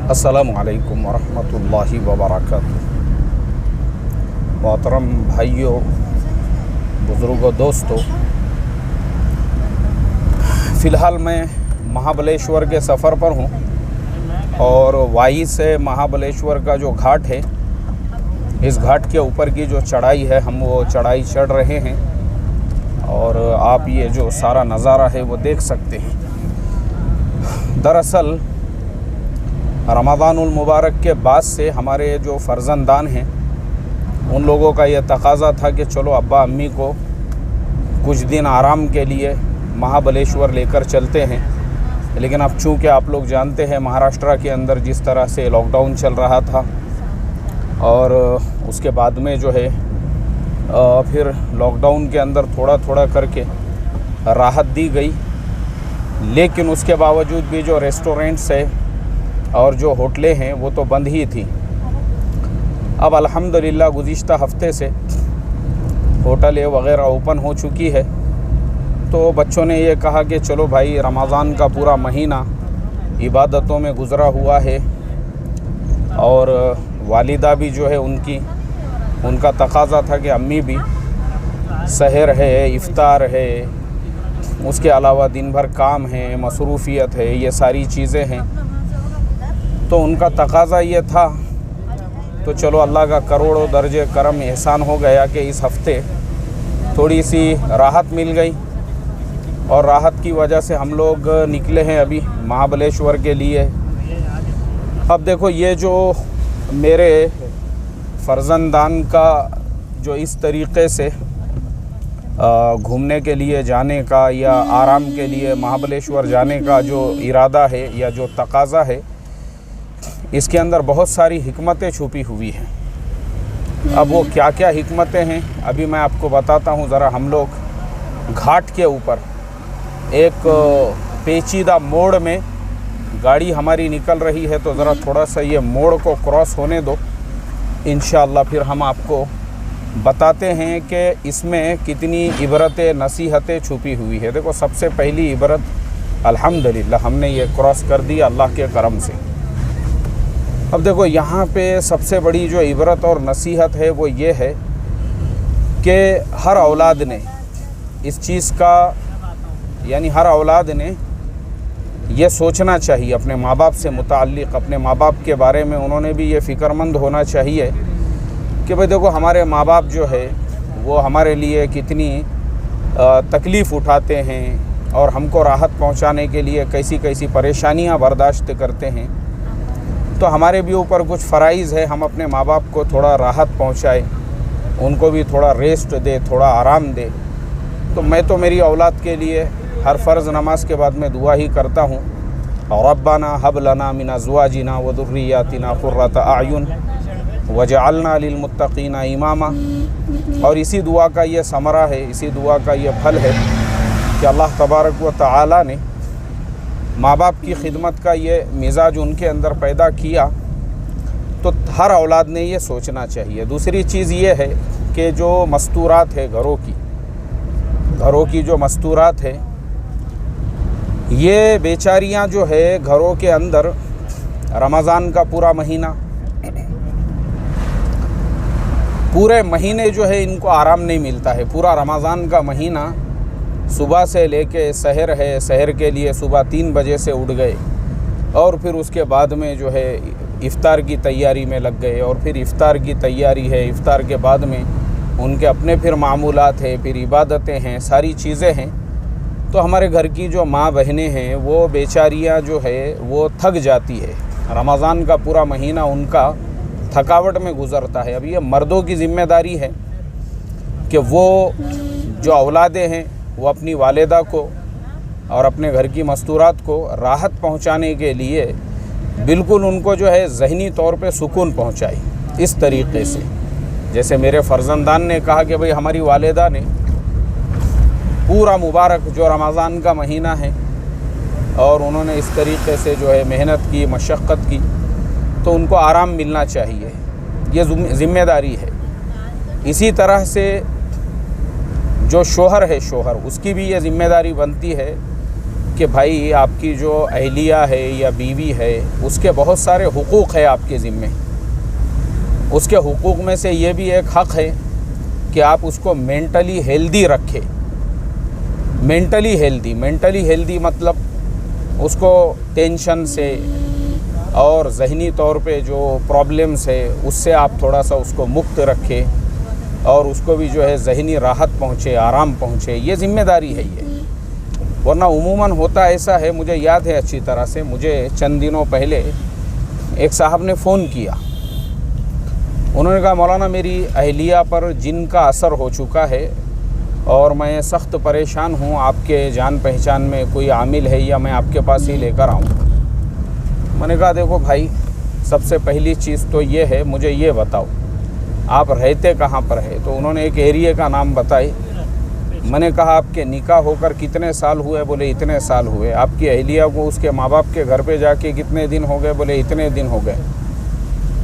अस्सलामु अलैकुम वरहमतुल्लाहि वबरकातुहू। मोहतरम भाइयों, बुज़ुर्गों, दोस्तों, फ़िलहाल मैं महाबलेश्वर के सफ़र पर हूँ और वाई से महाबलेश्वर का जो घाट है, इस घाट के ऊपर की जो चढ़ाई है, हम वो चढ़ाई चढ़ रहे हैं और आप ये जो सारा नज़ारा है वो देख सकते हैं। दरअसल रमज़ानुल मुबारक के बाद से हमारे जो फ़र्ज़ंदान हैं, उन लोगों का ये तकाज़ा था कि चलो अब्बा अम्मी को कुछ दिन आराम के लिए महाबलेश्वर लेकर चलते हैं। लेकिन अब चूँकि आप लोग जानते हैं महाराष्ट्र के अंदर जिस तरह से लॉकडाउन चल रहा था और उसके बाद में जो है फिर लॉकडाउन के अंदर थोड़ा थोड़ा करके राहत दी गई, लेकिन उसके बावजूद भी जो रेस्टोरेंट्स है और जो होटलें हैं वो तो बंद ही थी। अब अल्हम्दुलिल्लाह गुज़िश्ता हफ़्ते से होटलें वग़ैरह ओपन हो चुकी है। तो बच्चों ने ये कहा कि चलो भाई, रमज़ान का पूरा महीना इबादतों में गुज़रा हुआ है और वालिदा भी जो है उनका तकाज़ा था कि अम्मी भी सहर है, इफ़्तार है, उसके अलावा दिन भर काम है, मसरूफ़ियत है, ये सारी चीज़ें हैं। तो उनका तकाज़ा ये था, तो चलो अल्लाह का करोड़ों दर्जे करम एहसान हो गया कि इस हफ़्ते थोड़ी सी राहत मिल गई और राहत की वजह से हम लोग निकले हैं अभी महाबलेश्वर के लिए। अब देखो, ये जो मेरे फ़र्ज़ंदान का जो इस तरीक़े से घूमने के लिए जाने का या आराम के लिए महाबलेश्वर जाने का जो इरादा है या जो तकाज़ा है, इसके अंदर बहुत सारी हिकमतें छुपी हुई हैं। अब वो क्या क्या हिकमतें हैं अभी मैं आपको बताता हूँ। ज़रा हम लोग घाट के ऊपर एक पेचीदा मोड़ में गाड़ी हमारी निकल रही है, तो ज़रा थोड़ा सा ये मोड़ को क्रॉस होने दो, इंशाअल्लाह फिर हम आपको बताते हैं कि इसमें कितनी इबरतें नसीहतें छुपी हुई है। देखो, सबसे पहली इबरत अल्हम्दुलिल्लाह हमने ये क्रॉस कर दी अल्लाह के करम से। अब देखो, यहाँ पे सबसे बड़ी जो इबरत और नसीहत है वो ये है कि हर औलाद ने इस चीज़ का, यानी हर औलाद ने ये सोचना चाहिए अपने माँ बाप से मुताल्लिक़, अपने माँ बाप के बारे में उन्होंने भी ये फ़िक्रमंद होना चाहिए कि भाई देखो, हमारे माँ बाप जो है वो हमारे लिए कितनी तकलीफ़ उठाते हैं और हमको राहत पहुँचाने के लिए कैसी कैसी परेशानियाँ बर्दाश्त करते हैं। तो हमारे भी ऊपर कुछ फ़राइज़ है, हम अपने माँ बाप को थोड़ा राहत पहुँचाए, उनको भी थोड़ा रेस्ट दे, थोड़ा आराम दे। तो मैं तो मेरी औलाद के लिए हर फ़र्ज़ नमाज के बाद में दुआ ही करता हूँ, रब्बाना हब लना मिन अज़वाजिना व ज़ुर्रिय्यातिना क़ुर्रता अयुन वजअलना लिलमुत्तक़ीना इमामा। और इसी दुआ का ये समरा है, इसी दुआ का ये फल है कि अल्लाह तबारक व तआला ने माँ बाप की खिदमत का ये मिजाज उनके अंदर पैदा किया। तो हर औलाद ने ये सोचना चाहिए। दूसरी चीज़ ये है कि जो मस्तूरात है घरों की जो मस्तूरात है, ये बेचारियाँ जो है घरों के अंदर रमज़ान का पूरा महीना, पूरे महीने जो है इनको आराम नहीं मिलता है। पूरा रमज़ान का महीना सुबह से लेके सहर है, सहर के लिए सुबह 3 बजे से उठ गए और फिर उसके बाद में जो है इफ़्तार की तैयारी में लग गए और फिर इफ़्तार की तैयारी है, इफ़्तार के बाद में उनके अपने फिर मामूलात है, फिर इबादतें हैं, सारी चीज़ें हैं। तो हमारे घर की जो माँ बहनें हैं वो बेचारियाँ जो है वो थक जाती है। रमज़ान का पूरा महीना उनका थकावट में गुज़रता है। अब ये मर्दों की ज़िम्मेदारी है कि वो जो औलादें हैं वो अपनी वालिदा को और अपने घर की मस्तूरात को राहत पहुंचाने के लिए बिल्कुल उनको जो है ज़हनी तौर पे सुकून पहुंचाए। इस तरीक़े से जैसे मेरे फ़र्ज़ंदान ने कहा कि भाई हमारी वालिदा ने पूरा मुबारक जो रमज़ान का महीना है और उन्होंने इस तरीक़े से जो है मेहनत की, मशक्क़त की, तो उनको आराम मिलना चाहिए, ये ज़िम्मेदारी है। इसी तरह से जो शोहर है, शोहर उसकी भी ये ज़िम्मेदारी बनती है कि भाई आपकी जो अहलिया है या बीवी है उसके बहुत सारे हुकूक़ है आपके ज़िम्मे। उसके हुकूक़ में से ये भी एक हक़ है कि आप उसको मेंटली हेल्दी रखें। मेंटली हेल्दी मतलब उसको टेंशन से और ज़हनी तौर पे जो प्रॉब्लम्स है उससे आप थोड़ा सा उसको मुक्त रखें और उसको भी जो है ज़हनी राहत पहुँचे, आराम पहुँचे। ये ज़िम्मेदारी है ये। वरना उमूमन होता ऐसा है, मुझे याद है अच्छी तरह से, मुझे चंद दिनों पहले एक साहब ने फ़ोन किया। उन्होंने कहा मौलाना मेरी अहलिया पर जिन का असर हो चुका है और मैं सख्त परेशान हूँ, आपके जान पहचान में कोई आमिल है या मैं आपके पास ही लेकर आऊँ। मैंने कहा देखो भाई, सबसे पहली चीज़ तो ये है, मुझे ये बताओ आप रहते कहाँ पर है। तो उन्होंने एक एरिया का नाम बताई। मैंने कहा आपके निकाह होकर कितने साल हुए? बोले इतने साल हुए। आपकी अहलिया को उसके माँ बाप के घर पे जाके कितने दिन हो गए? बोले इतने दिन हो गए।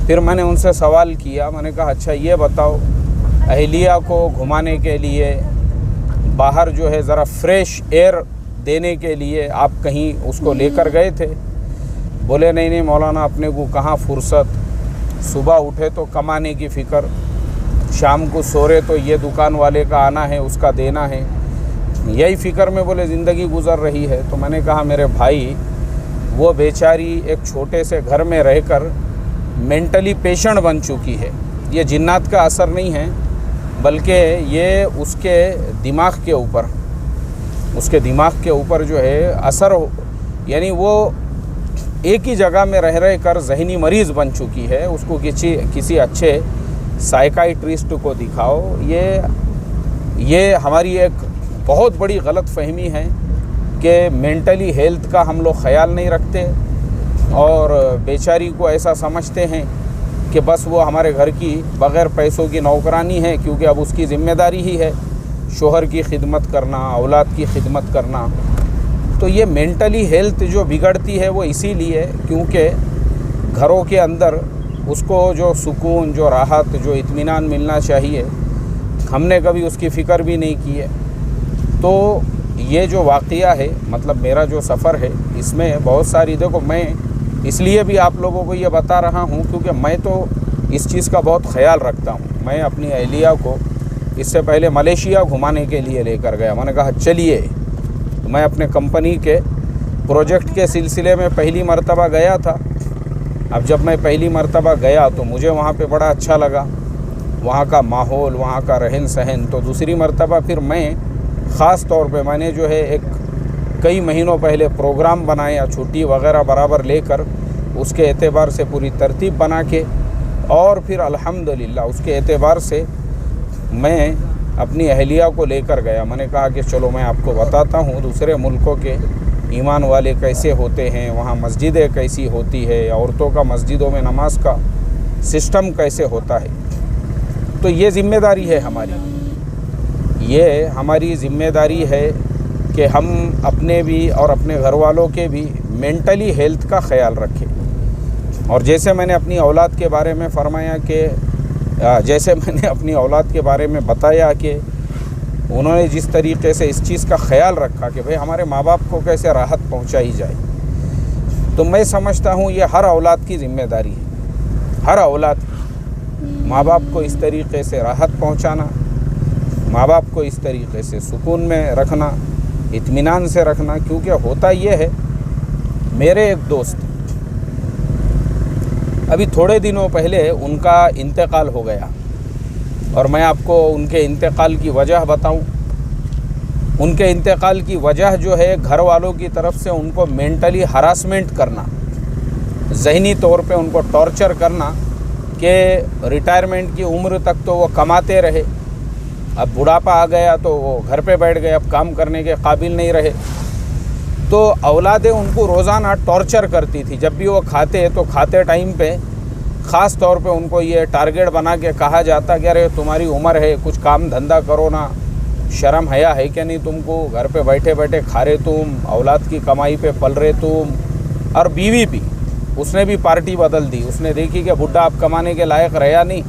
फिर मैंने उनसे सवाल किया, मैंने कहा अच्छा ये बताओ, अहलिया को घुमाने के लिए बाहर जो है ज़रा फ्रेश एयर देने के लिए आप कहीं उसको लेकर गए थे? बोले नहीं मौलाना, अपने को कहाँ फुर्सत, सुबह उठे तो कमाने की फ़िक्र, शाम को सो रहे तो ये दुकान वाले का आना है, उसका देना है, यही फ़िक्र में बोले ज़िंदगी गुज़र रही है। तो मैंने कहा मेरे भाई, वो बेचारी एक छोटे से घर में रहकर मेंटली पेशेंट बन चुकी है। ये जिन्नात का असर नहीं है, बल्कि ये उसके दिमाग के ऊपर जो है असर हो, यानी वो एक ही जगह में रह कर ज़हनी मरीज़ बन चुकी है। उसको किसी अच्छे साइकाइट्रिस्ट को दिखाओ। ये हमारी एक बहुत बड़ी गलत फहमी है कि मेंटली हेल्थ का हम लोग ख्याल नहीं रखते और बेचारी को ऐसा समझते हैं कि बस वो हमारे घर की बग़ैर पैसों की नौकरानी है, क्योंकि अब उसकी ज़िम्मेदारी ही है शोहर की खिदमत करना, औलाद की खिदमत करना। तो ये मेंटली हेल्थ जो बिगड़ती है वो इसीलिए क्योंकि घरों के अंदर उसको जो सुकून, जो राहत, जो इत्मीनान मिलना चाहिए, हमने कभी उसकी फ़िक्र भी नहीं की है। तो ये जो वाक़या है, मतलब मेरा जो सफ़र है, इसमें बहुत सारी, देखो मैं इसलिए भी आप लोगों को ये बता रहा हूँ क्योंकि मैं तो इस चीज़ का बहुत ख्याल रखता हूँ। मैं अपनी अहलिया को इससे पहले मलेशिया घुमाने के लिए लेकर गया। मैंने कहा चलिए, मैं अपने कंपनी के प्रोजेक्ट के सिलसिले में पहली मर्तबा गया था। अब जब मैं पहली मर्तबा गया तो मुझे वहाँ पे बड़ा अच्छा लगा, वहाँ का माहौल, वहाँ का रहन सहन। तो दूसरी मर्तबा फिर मैं ख़ास तौर पे मैंने जो है एक कई महीनों पहले प्रोग्राम बनाया, छुट्टी वगैरह बराबर लेकर, उसके एतबार से पूरी तरतीब बना के, और फिर अल्हम्दुलिल्लाह उसके एतबार से मैं अपनी अहलिया को लेकर गया। मैंने कहा कि चलो मैं आपको बताता हूँ दूसरे मुल्कों के ईमान वाले कैसे होते हैं, वहाँ मस्जिदें कैसी होती है, औरतों का मस्जिदों में नमाज का सिस्टम कैसे होता है। तो ये ज़िम्मेदारी है हमारी, ये हमारी ज़िम्मेदारी है कि हम अपने भी और अपने घर वालों के भी मेंटली हेल्थ का ख्याल रखें। और जैसे मैंने अपनी औलाद के बारे में फरमाया कि जैसे मैंने अपनी औलाद के बारे में बताया कि उन्होंने जिस तरीक़े से इस चीज़ का ख्याल रखा कि भाई हमारे माँ बाप को कैसे राहत पहुँचाई जाए, तो मैं समझता हूँ ये हर औलाद की ज़िम्मेदारी है। हर औलाद की माँ बाप को इस तरीक़े से राहत पहुँचाना, माँ बाप को इस तरीक़े से सुकून में रखना, इत्मीनान से रखना। क्योंकि होता ये है, मेरे एक दोस्त अभी थोड़े दिनों पहले उनका इंतकाल हो गया, और मैं आपको उनके इंतकाल की वजह बताऊं। उनके इंतकाल की वजह जो है, घर वालों की तरफ से उनको मेंटली हरासमेंट करना, ज़हनी तौर पे उनको टॉर्चर करना कि रिटायरमेंट की उम्र तक तो वो कमाते रहे, अब बुढ़ापा आ गया तो वो घर पे बैठ गए, अब काम करने के काबिल नहीं रहे। तो औलादें उनको रोज़ाना टॉर्चर करती थी। जब भी वो खाते तो खाते टाइम पे ख़ास तौर पे उनको ये टारगेट बना के कहा जाता कि अरे तुम्हारी उम्र है, कुछ काम धंधा करो ना, शर्म हया है क्या नहीं तुमको, घर पे बैठे बैठे खा रहे तुम, औलाद की कमाई पे पल रहे तुम। और बीवी भी, उसने भी पार्टी बदल दी। उसने देखी कि बुढ़ा अब कमाने के लायक रहा नहीं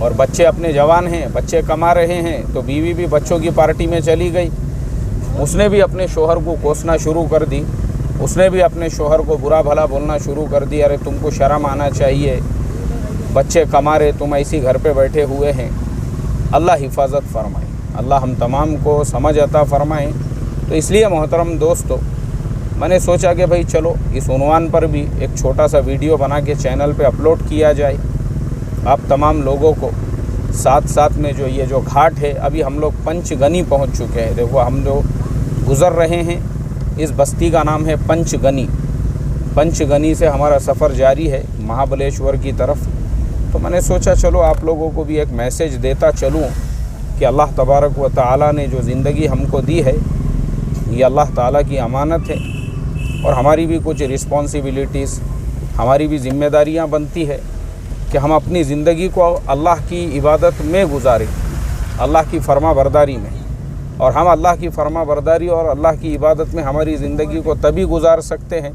और बच्चे अपने जवान हैं, बच्चे कमा रहे हैं, तो बीवी भी बच्चों की पार्टी में चली गई। उसने भी अपने शोहर को कोसना शुरू कर दी, उसने भी अपने शोहर को बुरा भला बोलना शुरू कर दिया, अरे तुमको शर्म आना चाहिए, बच्चे कमा रहे, तुम ऐसी घर पे बैठे हुए हैं। अल्लाह हिफाजत फरमाए, अल्लाह हम तमाम को समझ अता फरमाए। तो इसलिए मोहतरम दोस्तों, मैंने सोचा कि भाई चलो इस उन्वान पर भी एक छोटा सा वीडियो बना के चैनल पे अपलोड किया जाए, आप तमाम लोगों को। साथ साथ में ये जो घाट है, अभी हम लोग पंचगनी पहुंच चुके हैं। देखो हम जो गुज़र रहे हैं, इस बस्ती का नाम है पंचगनी। पंचगनी से हमारा सफ़र जारी है महाबलेश्वर की तरफ। तो मैंने सोचा चलो आप लोगों को भी एक मैसेज देता चलूँ कि अल्लाह तबारक व तआला ने जो ज़िंदगी हमको दी है, ये अल्लाह ताला की अमानत है, और हमारी भी कुछ रिस्पॉन्सिबिलिटीज़, हमारी भी ज़िम्मेदारियाँ बनती है कि हम अपनी ज़िंदगी को अल्लाह की इबादत में गुजारें, अल्लाह की फर्मा बरदारी में। और हम अल्लाह की फर्मा बरदारी और अल्लाह की इबादत में हमारी ज़िंदगी को तभी गुजार सकते हैं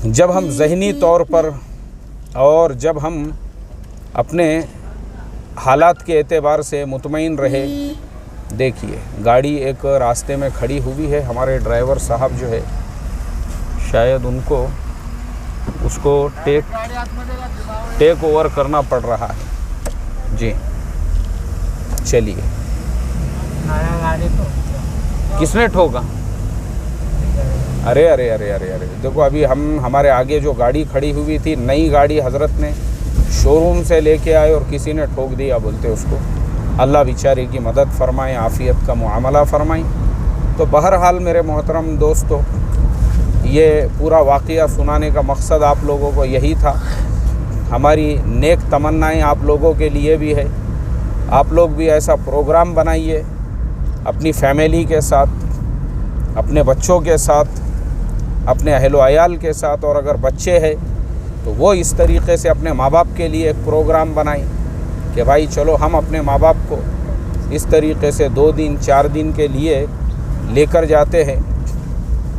जब हम ज़हनी तौर पर और जब हम अपने हालात के एतबार से मुतमईन रहे। देखिए गाड़ी एक रास्ते में खड़ी हुई है, हमारे ड्राइवर साहब जो है शायद उसको टेक ओवर करना पड़ रहा है जी। चलिए, किसने ठोका? अरे अरे अरे अरे अरे देखो, अभी हमारे आगे जो गाड़ी खड़ी हुई थी, नई गाड़ी हज़रत ने शोरूम से लेके आए और किसी ने ठोक दिया बोलते उसको। अल्लाह बेचारे की मदद फरमाए, आफ़ियत का मुआमला फरमाए। तो बहरहाल मेरे मोहतरम दोस्तों, ये पूरा वाक़या सुनाने का मकसद आप लोगों को यही था। हमारी नेक तमन्नाएं आप लोगों के लिए भी है। आप लोग भी ऐसा प्रोग्राम बनाइए अपनी फैमिली के साथ, अपने बच्चों के साथ, अपने अहलो अयाल के साथ। और अगर बच्चे हैं तो वो इस तरीक़े से अपने माँ बाप के लिए एक प्रोग्राम बनाएं कि भाई चलो हम अपने माँ बाप को इस तरीक़े से 2 दिन 4 दिन के लिए लेकर जाते हैं।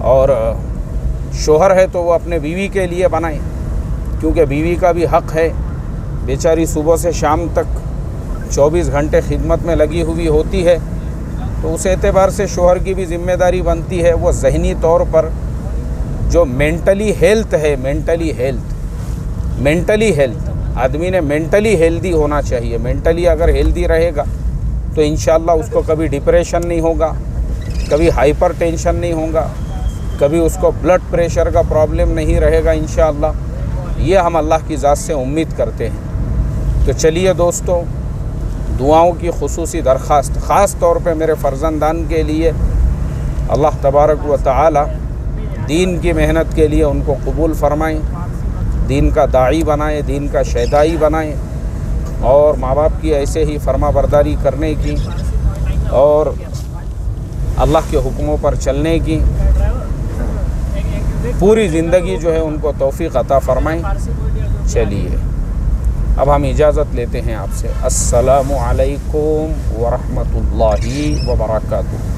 और शोहर है तो वो अपने बीवी के लिए बनाएं, क्योंकि बीवी का भी हक़ है। बेचारी सुबह से शाम तक 24 घंटे खिदमत में लगी हुई होती है, तो उस एतबार से शोहर की भी ज़िम्मेदारी बनती है वो ज़हनी तौर पर जो मेंटली हेल्थ है, मेंटली हेल्थ आदमी ने मेंटली हेल्दी होना चाहिए। मेंटली अगर हेल्दी रहेगा तो इंशाअल्लाह उसको कभी डिप्रेशन नहीं होगा, कभी हाइपर टेंशन नहीं होगा, कभी उसको ब्लड प्रेशर का प्रॉब्लम नहीं रहेगा इंशाअल्लाह। ये हम अल्लाह की ज़ात से उम्मीद करते हैं। तो चलिए दोस्तों, दुआओं की खुसूसी दरख्वास्त ख़ास तौर पे मेरे फ़र्जंदान के लिए, अल्लाह तबारक व तआला दीन की मेहनत के लिए उनको कबूल फ़रमाएँ, दीन का दाई बनाए, दीन का शहदाई बनाए, और माँ बाप की ऐसे ही फर्मा बरदारी करने की और अल्लाह के हुक्मों पर चलने की पूरी ज़िंदगी जो है उनको तौफ़ीक़ अता फ़रमाएँ। चलिए अब हम इजाज़त लेते हैं आपसे। अस्सलामु अलैकुम व रहमतुल्लाहि व बरकातुहू।